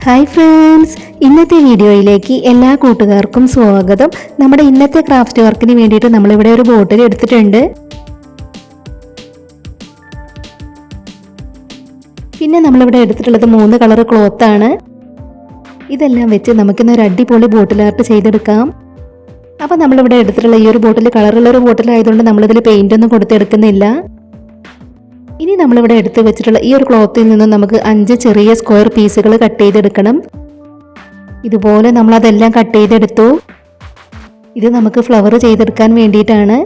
Hi friends, ഇന്നത്തെ വീഡിയോയിലേക്ക് എല്ലാ കൂട്ടുകാർക്കും സ്വാഗതം. നമ്മുടെ ഇന്നത്തെ ക്രാഫ്റ്റ് വർക്കിന് വേണ്ടിയിട്ട് നമ്മളിവിടെ ഒരു ബോട്ടിൽ എടുത്തിട്ടുണ്ട്. പിന്നെ നമ്മളിവിടെ എടുത്തിട്ടുള്ളത് 3 കളർ ക്ലോത്ത് ആണ്. ഇതെല്ലാം വെച്ച് നമുക്കിന്നൊരു അടിപൊളി ബോട്ടിൽ ആർട്ട് ചെയ്തെടുക്കാം. അപ്പോൾ നമ്മളിവിടെ എടുത്തിട്ടുള്ള ഈ ഒരു ബോട്ടിൽ കളറുള്ള ഒരു ബോട്ടിലായതുകൊണ്ട് നമ്മളിതിൽ പെയിൻ്റ് ഒന്നും കൊടുത്തെടുക്കുന്നില്ല. ഇനി നമ്മളിവിടെ എടുത്ത് വെച്ചിട്ടുള്ള ഈ ഒരു ക്ലോത്തിൽ നിന്ന് നമുക്ക് 5 ചെറിയ സ്ക്വയർ പീസുകൾ കട്ട് ചെയ്തെടുക്കണം. ഇതുപോലെ നമ്മളതെല്ലാം കട്ട് ചെയ്തെടുത്തു. ഇത് നമുക്ക് ഫ്ലവർ ചെയ്തെടുക്കാൻ വേണ്ടിയിട്ടാണ്.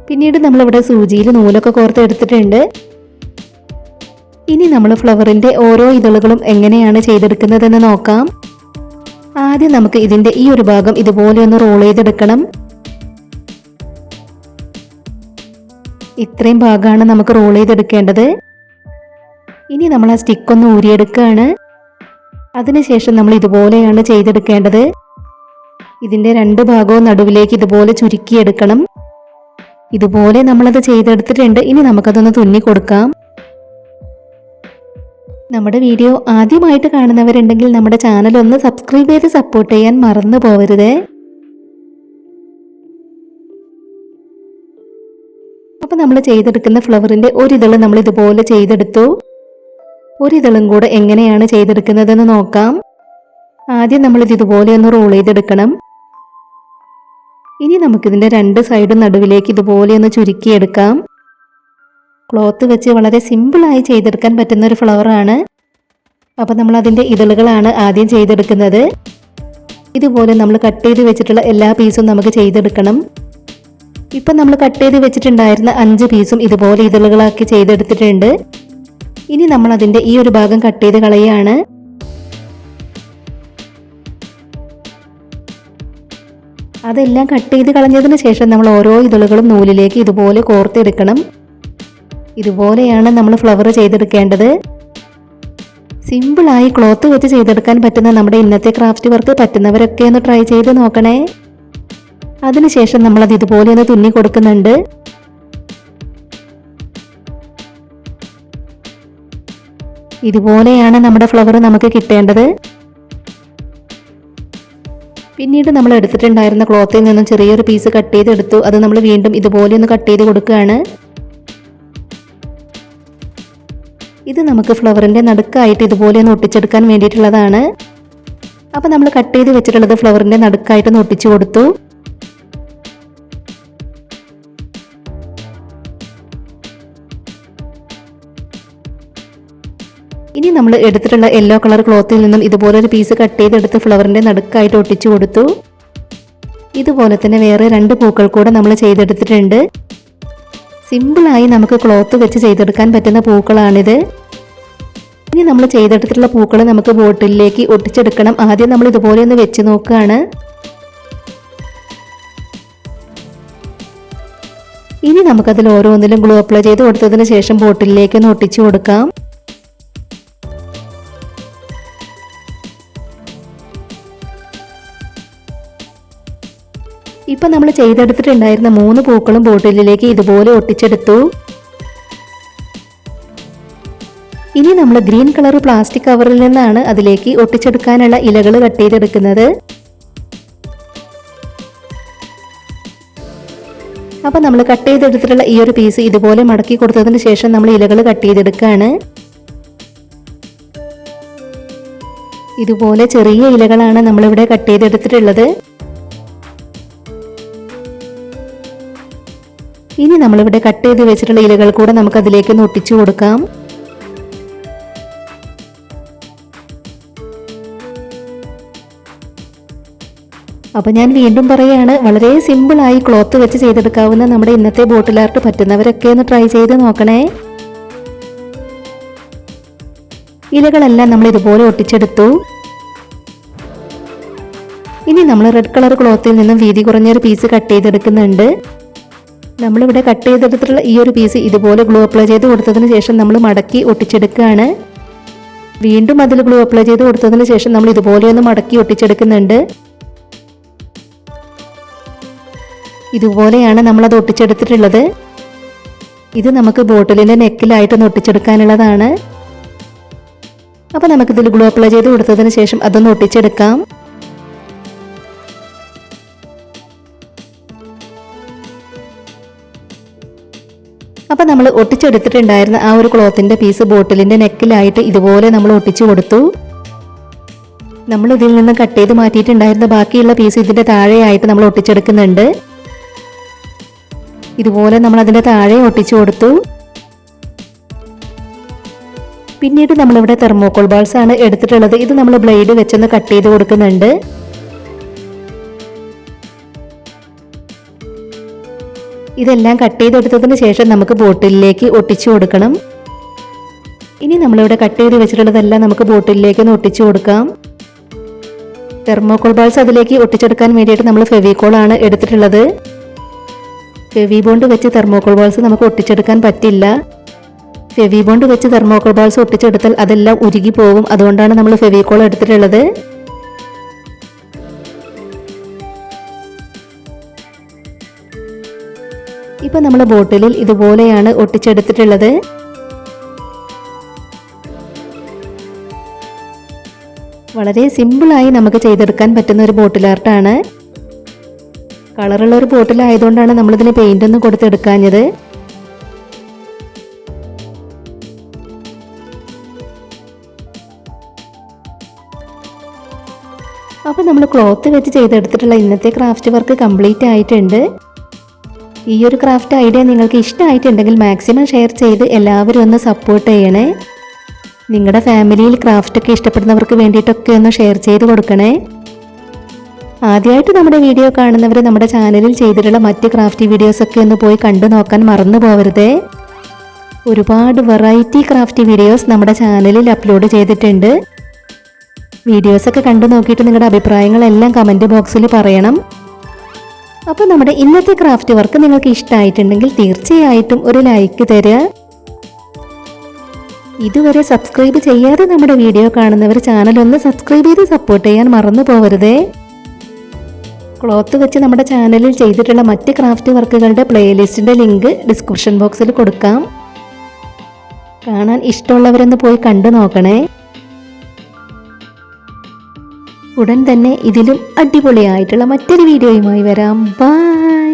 പിന്നീട് നമ്മളിവിടെ സൂചിയിൽ നൂലൊക്കെ കോർത്തെടുത്തിട്ടുണ്ട്. ഇനി നമ്മൾ ഫ്ലവറിൻ്റെ ഓരോ ഇതളുകളും എങ്ങനെയാണ് ചെയ്തെടുക്കുന്നതെന്ന് നോക്കാം. ആദ്യം നമുക്ക് ഇതിൻ്റെ ഈ ഒരു ഭാഗം ഇതുപോലെ ഒന്ന് റോൾ ചെയ്തെടുക്കണം. ഇത്രയും ഭാഗമാണ് നമുക്ക് റോൾ ചെയ്തെടുക്കേണ്ടത്. ഇനി നമ്മൾ ആ സ്റ്റിക്കൊന്ന് ഊരിയെടുക്കുകയാണ്. അതിനുശേഷം നമ്മൾ ഇതുപോലെയാണ് ചെയ്തെടുക്കേണ്ടത്. ഇതിൻ്റെ 2 ഭാഗവും നടുവിലേക്ക് ഇതുപോലെ ചുരുക്കിയെടുക്കണം. ഇതുപോലെ നമ്മളത് ചെയ്തെടുത്തിട്ടുണ്ട്. ഇനി നമുക്കതൊന്ന് തുന്നി കൊടുക്കാം. നമ്മുടെ വീഡിയോ ആദ്യമായിട്ട് കാണുന്നവരുണ്ടെങ്കിൽ നമ്മുടെ ചാനൽ ഒന്ന് സബ്സ്ക്രൈബ് ചെയ്ത് സപ്പോർട്ട് ചെയ്യാൻ മറന്നു പോകരുത്. അപ്പോൾ നമ്മൾ ചെയ്തെടുക്കുന്ന ഫ്ലവറിൻ്റെ ഒരിതള് നമ്മൾ ഇതുപോലെ ചെയ്തെടുത്തു. ഒരിതളും കൂടെ എങ്ങനെയാണ് ചെയ്തെടുക്കുന്നതെന്ന് നോക്കാം. ആദ്യം നമ്മളിത് ഇതുപോലെ ഒന്ന് റോൾ ചെയ്തെടുക്കണം. ഇനി നമുക്കിതിൻ്റെ 2 സൈഡും നടുവിലേക്ക് ഇതുപോലെ ഒന്ന് ചുരുക്കിയെടുക്കാം. ക്ലോത്ത് വെച്ച് വളരെ സിമ്പിളായി ചെയ്തെടുക്കാൻ പറ്റുന്ന ഒരു ഫ്ലവറാണ്. അപ്പോൾ നമ്മൾ അതിൻ്റെ ഇതളുകളാണ് ആദ്യം ചെയ്തെടുക്കുന്നത്. ഇതുപോലെ നമ്മൾ കട്ട് ചെയ്ത് വെച്ചിട്ടുള്ള എല്ലാ പീസും നമുക്ക് ചെയ്തെടുക്കണം. ഇപ്പം നമ്മൾ കട്ട് ചെയ്ത് വെച്ചിട്ടുണ്ടായിരുന്ന 5 പീസും ഇതുപോലെ ഇതളുകളാക്കി ചെയ്തെടുത്തിട്ടുണ്ട്. ഇനി നമ്മൾ അതിൻ്റെ ഈ ഒരു ഭാഗം കട്ട് ചെയ്ത് കളയാണ്. അതെല്ലാം കട്ട് ചെയ്ത് കളഞ്ഞതിന് ശേഷം നമ്മൾ ഓരോ ഇതളുകളും നൂലിലേക്ക് ഇതുപോലെ കോർത്തെടുക്കണം. ഇതുപോലെയാണ് നമ്മൾ ഫ്ലവർ ചെയ്തെടുക്കേണ്ടത്. സിമ്പിളായി ക്ലോത്ത് വെച്ച് ചെയ്തെടുക്കാൻ പറ്റുന്ന നമ്മുടെ ഇന്നത്തെ ക്രാഫ്റ്റ് വർക്ക് പറ്റുന്നവരൊക്കെ ഒന്ന് ട്രൈ ചെയ്ത് നോക്കണേ. അതിനുശേഷം നമ്മളത് ഇതുപോലെ ഒന്ന് തുന്നി കൊടുക്കുന്നുണ്ട്. ഇതുപോലെയാണ് നമ്മുടെ ഫ്ലവർ നമുക്ക് കിട്ടേണ്ടത്. പിന്നീട് നമ്മൾ എടുത്തിട്ടുണ്ടായിരുന്ന ക്ലോത്തിൽ നിന്നും ചെറിയൊരു പീസ് കട്ട് ചെയ്തെടുത്തു. അത് നമ്മൾ വീണ്ടും ഇതുപോലെ ഒന്ന് കട്ട് ചെയ്ത് കൊടുക്കുകയാണ്. ഇത് നമുക്ക് ഫ്ലവറിൻ്റെ നടുക്കായിട്ട് ഇതുപോലെ ഒന്ന് ഒട്ടിച്ചെടുക്കാൻ വേണ്ടിയിട്ടുള്ളതാണ്. അപ്പോൾ നമ്മൾ കട്ട് ചെയ്ത് വെച്ചിട്ടുള്ളത് ഫ്ലവറിൻ്റെ നടുക്കായിട്ടൊന്ന് ഒട്ടിച്ചു കൊടുത്തു. ഇനി നമ്മൾ എടുത്തിട്ടുള്ള യെല്ലോ കളർ ക്ലോത്തിൽ നിന്നും ഇതുപോലെ ഒരു പീസ് കട്ട് ചെയ്തെടുത്ത് ഫ്ലവറിൻ്റെ നടുക്കായിട്ട് ഒട്ടിച്ചു കൊടുത്തു. ഇതുപോലെ തന്നെ വേറെ 2 പൂക്കൾ കൂടെ നമ്മൾ ചെയ്തെടുത്തിട്ടുണ്ട്. സിമ്പിളായി നമുക്ക് ക്ലോത്ത് വെച്ച് ചെയ്തെടുക്കാൻ പറ്റുന്ന പൂക്കളാണിത്. ഇനി നമ്മൾ ചെയ്തെടുത്തിട്ടുള്ള പൂക്കൾ നമുക്ക് ബോട്ടിലേക്ക് ഒട്ടിച്ചെടുക്കണം. ആദ്യം നമ്മൾ ഇതുപോലെ ഒന്ന് വെച്ച് നോക്കുകയാണ്. ഇനി നമുക്കതിൽ ഓരോന്നിലും ഗ്ലൂ അപ്ലൈ ചെയ്ത് കൊടുത്തതിന് ശേഷം ബോട്ടിലേക്ക് ഒന്ന് ഒട്ടിച്ചു കൊടുക്കാം. ഇപ്പം നമ്മൾ ചെയ്തെടുത്തിട്ടുണ്ടായിരുന്ന 3 പൂക്കളും ബോട്ടിലേക്ക് ഇതുപോലെ ഒട്ടിച്ചെടുത്തു. ഇനി നമ്മൾ ഗ്രീൻ കളർ പ്ലാസ്റ്റിക് കവറിൽ നിന്നാണ് അതിലേക്ക് ഒട്ടിച്ചെടുക്കാനുള്ള ഇലകൾ കട്ട് ചെയ്തെടുക്കുന്നത്. അപ്പം നമ്മൾ കട്ട് ചെയ്തെടുത്തിട്ടുള്ള ഈ ഒരു പീസ് ഇതുപോലെ മടക്കി കൊടുത്തതിന് ശേഷം നമ്മൾ ഇലകൾ കട്ട് ചെയ്തെടുക്കുകയാണ്. ഇതുപോലെ ചെറിയ ഇലകളാണ് നമ്മളിവിടെ കട്ട് ചെയ്തെടുത്തിട്ടുള്ളത്. ഇനി നമ്മളിവിടെ കട്ട് ചെയ്ത് വെച്ചിട്ടുള്ള ഇലകൾ കൂടെ നമുക്ക് അതിലേക്ക് ഒട്ടിച്ചു കൊടുക്കാം. അപ്പോൾ ഞാൻ വീണ്ടും പറയുകയാണ്, വളരെ സിമ്പിളായി ക്ലോത്ത് വെച്ച് ചെയ്തെടുക്കാവുന്ന നമ്മുടെ ഇന്നത്തെ ബോട്ടിൽ ആർട്ട് പറ്റുന്നവരൊക്കെ ഒന്ന് ട്രൈ ചെയ്ത് നോക്കണേ. ഇലകളെല്ലാം നമ്മൾ ഇതുപോലെ ഒട്ടിച്ചെടുത്തു. ഇനി നമ്മൾ റെഡ് കളർ ക്ലോത്തിൽ നിന്നും വീതി കുറഞ്ഞൊരു പീസ് കട്ട് ചെയ്തെടുക്കുന്നുണ്ട്. നമ്മളിവിടെ കട്ട് ചെയ്തെടുത്തിട്ടുള്ള ഈ ഒരു പീസ് ഇതുപോലെ ഗ്ലൂ അപ്ലൈ ചെയ്ത് കൊടുത്തതിന് ശേഷം നമ്മൾ മടക്കി ഒട്ടിച്ചെടുക്കുകയാണ്. വീണ്ടും അതിൽ ഗ്ലൂ അപ്ലൈ ചെയ്ത് കൊടുത്തതിന് ശേഷം നമ്മൾ ഇതുപോലെ ഒന്ന് മടക്കി ഒട്ടിച്ചെടുക്കുന്നുണ്ട്. ഇതുപോലെയാണ് നമ്മളത് ഒട്ടിച്ചെടുത്തിട്ടുള്ളത്. ഇത് നമുക്ക് ബോട്ടിലിൻ്റെ നെക്കിലായിട്ടൊന്ന് ഒട്ടിച്ചെടുക്കാനുള്ളതാണ്. അപ്പോൾ നമുക്കിതിൽ ഗ്ലൂ അപ്ലൈ ചെയ്ത് കൊടുത്തതിന് ശേഷം അതൊന്ന് ഒട്ടിച്ചെടുക്കാം. അപ്പോൾ നമ്മൾ ഒട്ടിച്ചെടുത്തിട്ടുണ്ടായിരുന്ന ആ ഒരു ക്ലോത്തിൻ്റെ പീസ് ബോട്ടിലിൻ്റെ നെക്കിലായിട്ട് ഇതുപോലെ നമ്മൾ ഒട്ടിച്ചു കൊടുത്തു. നമ്മൾ ഇതിൽ നിന്ന് കട്ട് ചെയ്ത് മാറ്റിയിട്ടുണ്ടായിരുന്ന ബാക്കിയുള്ള പീസ് ഇതിൻ്റെ താഴെയായിട്ട് നമ്മൾ ഒട്ടിച്ചെടുക്കുന്നുണ്ട്. ഇതുപോലെ നമ്മൾ അതിൻ്റെ താഴെ ഒട്ടിച്ചു കൊടുത്തു. പിന്നീട് നമ്മളിവിടെ തെർമോക്കോൾ ബാൾസ് ആണ് എടുത്തിട്ടുള്ളത്. ഇത് നമ്മൾ ബ്ലേഡ് വെച്ചൊന്ന് കട്ട് ചെയ്ത് കൊടുക്കുന്നുണ്ട്. ഇതെല്ലാം കട്ട് ചെയ്തെടുത്തതിന് ശേഷം നമുക്ക് ബോട്ടിലേക്ക് ഒട്ടിച്ചു കൊടുക്കണം. ഇനി നമ്മളിവിടെ കട്ട് ചെയ്ത് വെച്ചിട്ടുള്ളതെല്ലാം നമുക്ക് ബോട്ടിലേക്ക് ഒന്ന് ഒട്ടിച്ചു കൊടുക്കാം. തെർമോക്കോൾ ബാൾസ് അതിലേക്ക് ഒട്ടിച്ചെടുക്കാൻ വേണ്ടിയിട്ട് നമ്മൾ ഫെവിക്കോൾ ആണ് എടുത്തിട്ടുള്ളത്. ഫെവി ബോണ്ട് വെച്ച് തെർമോക്കോൾ ബാൾസ് നമുക്ക് ഒട്ടിച്ചെടുക്കാൻ പറ്റില്ല. ഫെവി ബോണ്ട് വെച്ച് തെർമോക്കോൾ ബാൾസ് ഒട്ടിച്ചെടുത്താൽ അതെല്ലാം ഉരുകി പോകും. അതുകൊണ്ടാണ് നമ്മൾ ഫെവിക്കോൾ എടുത്തിട്ടുള്ളത്. ഇപ്പൊ നമ്മൾ ബോട്ടിലിൽ ഇതുപോലെയാണ് ഒട്ടിച്ചെടുത്തിട്ടുള്ളത്. വളരെ സിമ്പിളായി നമുക്ക് ചെയ്തെടുക്കാൻ പറ്റുന്ന ഒരു ബോട്ടിൽ ആർട്ടാണ്. കളറുള്ള ഒരു ബോട്ടിലായതുകൊണ്ടാണ് നമ്മളിതിന് പെയിന്റ് ഒന്നും കൊടുത്തെടുക്കാഞ്ഞത്. അപ്പോൾ നമ്മൾ ക്ലോത്ത് വെച്ച് ചെയ്തെടുത്തിട്ടുള്ള ഇന്നത്തെ ക്രാഫ്റ്റ് വർക്ക് കംപ്ലീറ്റ് ആയിട്ടുണ്ട്. ഈ ഒരു ക്രാഫ്റ്റ് ഐഡിയ നിങ്ങൾക്ക് ഇഷ്ടമായിട്ടുണ്ടെങ്കിൽ മാക്സിമം ഷെയർ ചെയ്ത് എല്ലാവരും ഒന്ന് സപ്പോർട്ട് ചെയ്യണേ. നിങ്ങളുടെ ഫാമിലിയിൽ ക്രാഫ്റ്റൊക്കെ ഇഷ്ടപ്പെടുന്നവർക്ക് വേണ്ടിയിട്ടൊക്കെ ഒന്ന് ഷെയർ ചെയ്ത് കൊടുക്കണേ. ആദ്യമായിട്ട് നമ്മുടെ വീഡിയോ കാണുന്നവർ നമ്മുടെ ചാനലിൽ ചെയ്തിട്ടുള്ള മറ്റ് ക്രാഫ്റ്റ് വീഡിയോസൊക്കെ ഒന്ന് പോയി കണ്ടു നോക്കാൻ മറന്നു പോകരുതേ. ഒരുപാട് വെറൈറ്റി ക്രാഫ്റ്റ് വീഡിയോസ് നമ്മുടെ ചാനലിൽ അപ്ലോഡ് ചെയ്തിട്ടുണ്ട്. വീഡിയോസൊക്കെ കണ്ടു നോക്കിയിട്ട് നിങ്ങളുടെ അഭിപ്രായങ്ങളെല്ലാം കമൻറ്റ് ബോക്സിൽ പറയണം. അപ്പോൾ നമ്മുടെ ഇന്നത്തെ ക്രാഫ്റ്റ് വർക്ക് നിങ്ങൾക്ക് ഇഷ്ടമായിട്ടുണ്ടെങ്കിൽ തീർച്ചയായിട്ടും ഒരു ലൈക്ക് തരിക. ഇതുവരെ സബ്സ്ക്രൈബ് ചെയ്യാതെ നമ്മുടെ വീഡിയോ കാണുന്നവർ ചാനൽ ഒന്ന് സബ്സ്ക്രൈബ് ചെയ്ത് സപ്പോർട്ട് ചെയ്യാൻ മറന്നു പോകരുതേ. ക്ലോത്ത് വെച്ച് നമ്മുടെ ചാനലിൽ ചെയ്തിട്ടുള്ള മറ്റ് ക്രാഫ്റ്റ് വർക്കുകളുടെ പ്ലേലിസ്റ്റിൻ്റെ ലിങ്ക് ഡിസ്ക്രിപ്ഷൻ ബോക്സിൽ കൊടുക്കാം. കാണാൻ ഇഷ്ടമുള്ളവരൊന്ന് പോയി കണ്ടു നോക്കണേ. ഉടൻ തന്നെ ഇതിലും അടിപൊളിയായിട്ടുള്ള മറ്റൊരു വീഡിയോയുമായി വരാം. ബൈ.